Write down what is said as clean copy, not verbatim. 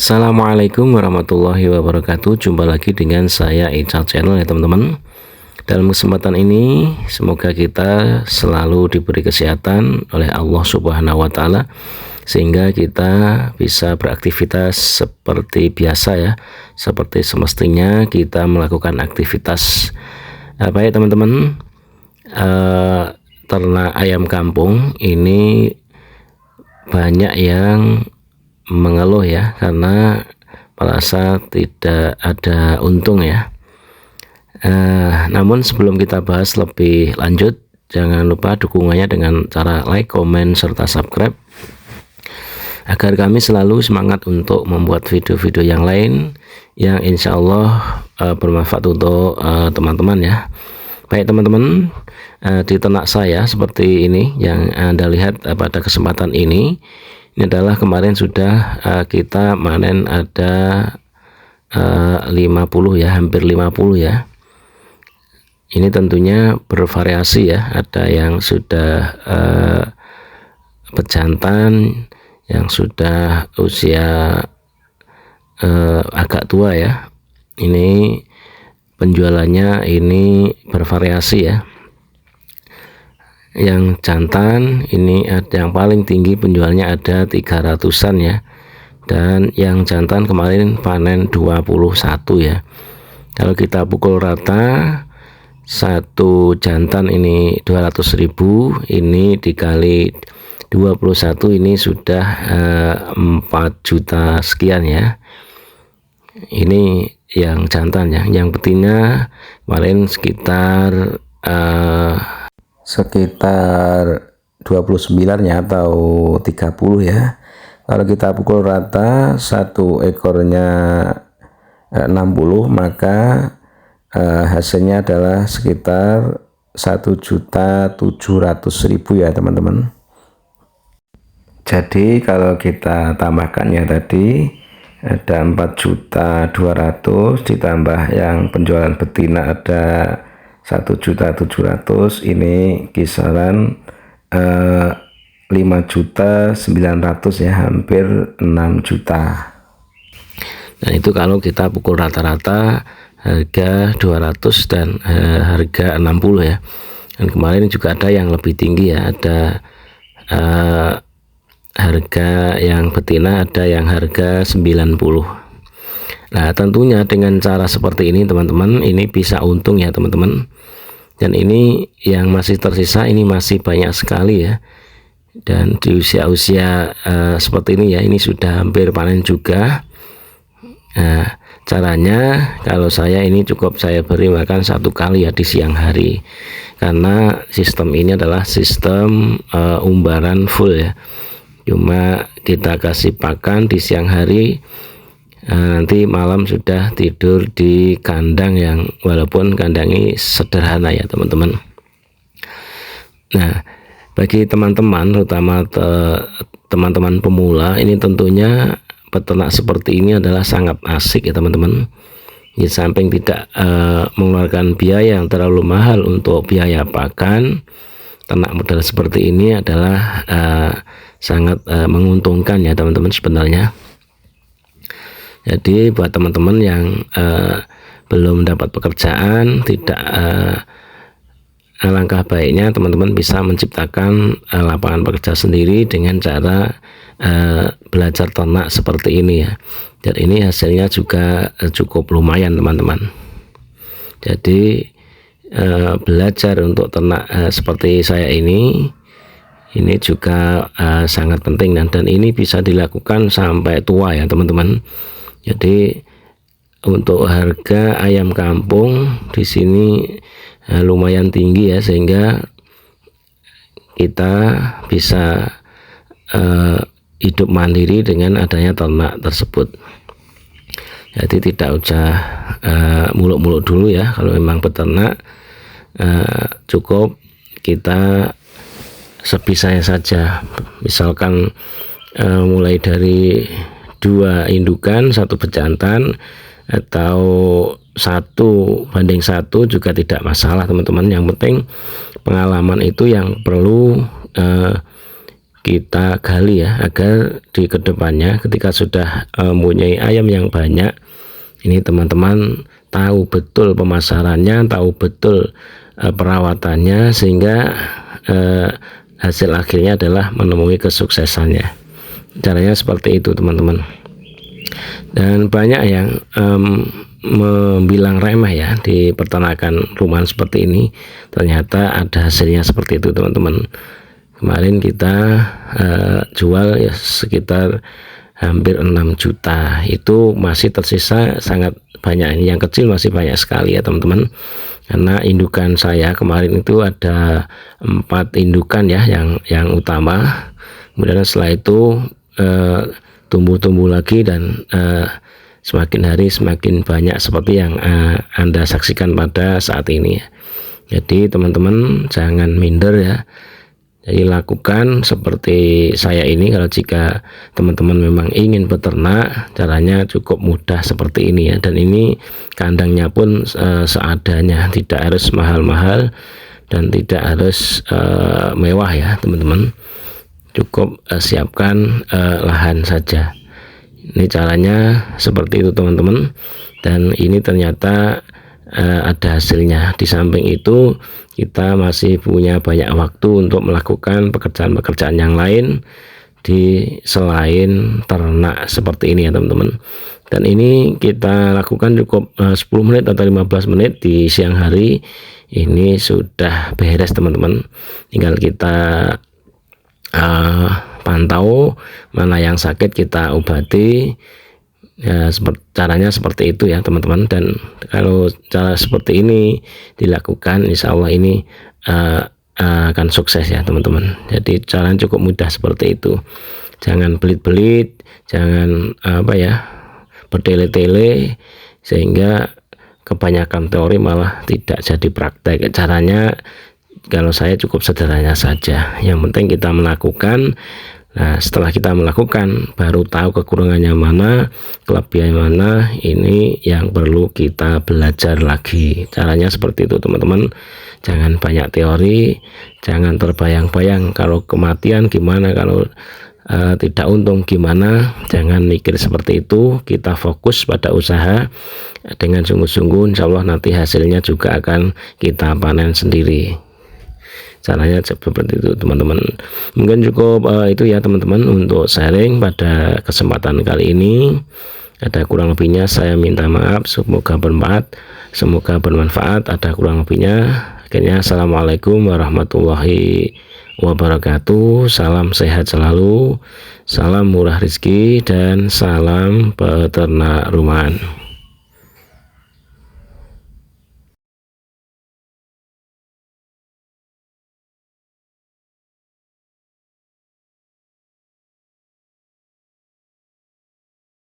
Assalamualaikum warahmatullahi wabarakatuh. Jumpa lagi dengan saya Ical Channel ya teman-teman. Dalam kesempatan ini semoga kita selalu diberi kesehatan oleh Allah Subhanahu wa taala sehingga kita bisa beraktivitas seperti biasa ya, seperti semestinya kita melakukan aktivitas. Baik teman-teman, ternak ayam kampung ini banyak yang mengeluh ya karena merasa tidak ada untung ya. Namun sebelum kita bahas lebih lanjut, jangan lupa dukungannya dengan cara like, komen, serta subscribe agar kami selalu semangat untuk membuat video-video yang lain yang insya Allah bermanfaat untuk teman-teman ya. Baik teman-teman, di ternak saya seperti ini yang Anda lihat pada kesempatan ini adalah kemarin sudah kita manen ada 50 ya, hampir 50 ya. Ini tentunya bervariasi ya, ada yang sudah pejantan, yang sudah usia agak tua ya. Ini penjualannya ini bervariasi ya. Yang jantan ini ada yang paling tinggi penjualnya ada 300-an ya, dan yang jantan kemarin panen 21 ya. Kalau kita pukul rata, satu jantan ini 200.000, ini dikali 21 ini sudah 4 juta sekian ya. Ini yang jantan ya. Yang betina kemarin sekitar 29 ya, atau 30 ya. Kalau kita pukul rata satu ekornya 60, maka hasilnya adalah sekitar 1.700.000 ya teman-teman. Jadi kalau kita tambahkan ya tadi ada 4.200.000 ditambah yang penjualan betina ada 1.700.000, ini kisaran 5.900.000 ya, hampir 6 juta. Nah itu kalau kita pukul rata-rata harga 200 dan harga 60 ya. Dan kemarin juga ada yang lebih tinggi ya, ada harga yang betina ada yang harga 90. Nah tentunya dengan cara seperti ini teman-teman, ini bisa untung ya teman-teman. Dan ini yang masih tersisa ini masih banyak sekali ya. Dan di usia-usia seperti ini ya, ini sudah hampir panen juga. Nah caranya kalau saya ini cukup saya beri makan 1 kali ya di siang hari, karena sistem ini adalah sistem umbaran full ya. Cuma kita kasih pakan di siang hari, nanti malam sudah tidur di kandang yang walaupun kandang ini sederhana ya teman-teman. Nah bagi teman-teman, terutama teman-teman pemula, ini tentunya peternak seperti ini adalah sangat asik ya teman-teman. Di samping tidak mengeluarkan biaya yang terlalu mahal untuk biaya pakan, ternak modal seperti ini adalah sangat menguntungkan ya teman-teman sebenarnya. Jadi buat teman-teman yang belum dapat pekerjaan, tidak alangkah baiknya teman-teman bisa menciptakan lapangan pekerja sendiri dengan cara belajar ternak seperti ini ya. Dan ini hasilnya juga cukup lumayan teman-teman. Jadi belajar untuk ternak seperti saya ini juga sangat penting, dan ini bisa dilakukan sampai tua ya teman-teman. Jadi untuk harga ayam kampung di sini lumayan tinggi ya, sehingga kita bisa hidup mandiri dengan adanya ternak tersebut. Jadi tidak usah muluk-muluk dulu ya kalau memang peternak, cukup kita sebisanya saja. Misalkan mulai dari 2 indukan 1 bejantan atau 1:1 juga tidak masalah teman-teman. Yang penting pengalaman itu yang perlu kita gali ya, agar di kedepannya ketika sudah mempunyai ayam yang banyak, ini teman-teman tahu betul pemasarannya, tahu betul perawatannya, sehingga hasil akhirnya adalah menemui kesuksesannya. Caranya seperti itu teman-teman. Dan banyak yang membilang remeh ya di peternakan rumahan seperti ini, ternyata ada hasilnya seperti itu teman-teman. Kemarin kita jual ya sekitar hampir 6 juta, itu masih tersisa sangat banyak. Ini yang kecil masih banyak sekali ya teman-teman, karena indukan saya kemarin itu ada 4 indukan ya yang utama. Kemudian setelah itu tumbuh lagi, dan semakin hari semakin banyak seperti yang Anda saksikan pada saat ini. Jadi teman-teman jangan minder ya. Jadi lakukan seperti saya ini. Kalau jika teman-teman memang ingin beternak, caranya cukup mudah seperti ini ya. Dan ini kandangnya pun seadanya, tidak harus mahal-mahal dan tidak harus mewah ya teman-teman. Cukup siapkan lahan saja. Ini caranya seperti itu teman-teman. Dan ini ternyata ada hasilnya. Di samping itu kita masih punya banyak waktu untuk melakukan pekerjaan-pekerjaan yang lain di selain ternak seperti ini ya teman-teman. Dan ini kita lakukan cukup 10 menit atau 15 menit di siang hari. Ini sudah beres teman-teman. Tinggal kita pantau mana yang sakit, kita obati ya. Caranya seperti itu ya teman-teman. Dan kalau cara seperti ini dilakukan, insya Allah ini akan sukses ya teman-teman. Jadi caranya cukup mudah seperti itu. Jangan belit-belit, jangan bertele-tele, sehingga kebanyakan teori malah tidak jadi praktek. Caranya kalau saya cukup sederhana saja, yang penting kita melakukan. Nah, setelah kita melakukan baru tahu kekurangannya mana, kelebihan mana. Ini yang perlu kita belajar lagi. Caranya seperti itu teman-teman. Jangan banyak teori, jangan terbayang-bayang kalau kematian gimana, kalau tidak untung gimana. Jangan mikir seperti itu. Kita fokus pada usaha dengan sungguh-sungguh, insya Allah nanti hasilnya juga akan kita panen sendiri. Caranya seperti itu teman-teman. Mungkin cukup itu ya teman-teman untuk sharing pada kesempatan kali ini. Ada kurang lebihnya saya minta maaf. Semoga bermanfaat. Ada kurang lebihnya. Akhirnya assalamualaikum warahmatullahi wabarakatuh. Salam sehat selalu, salam murah rezeki, dan salam peternak rumahan.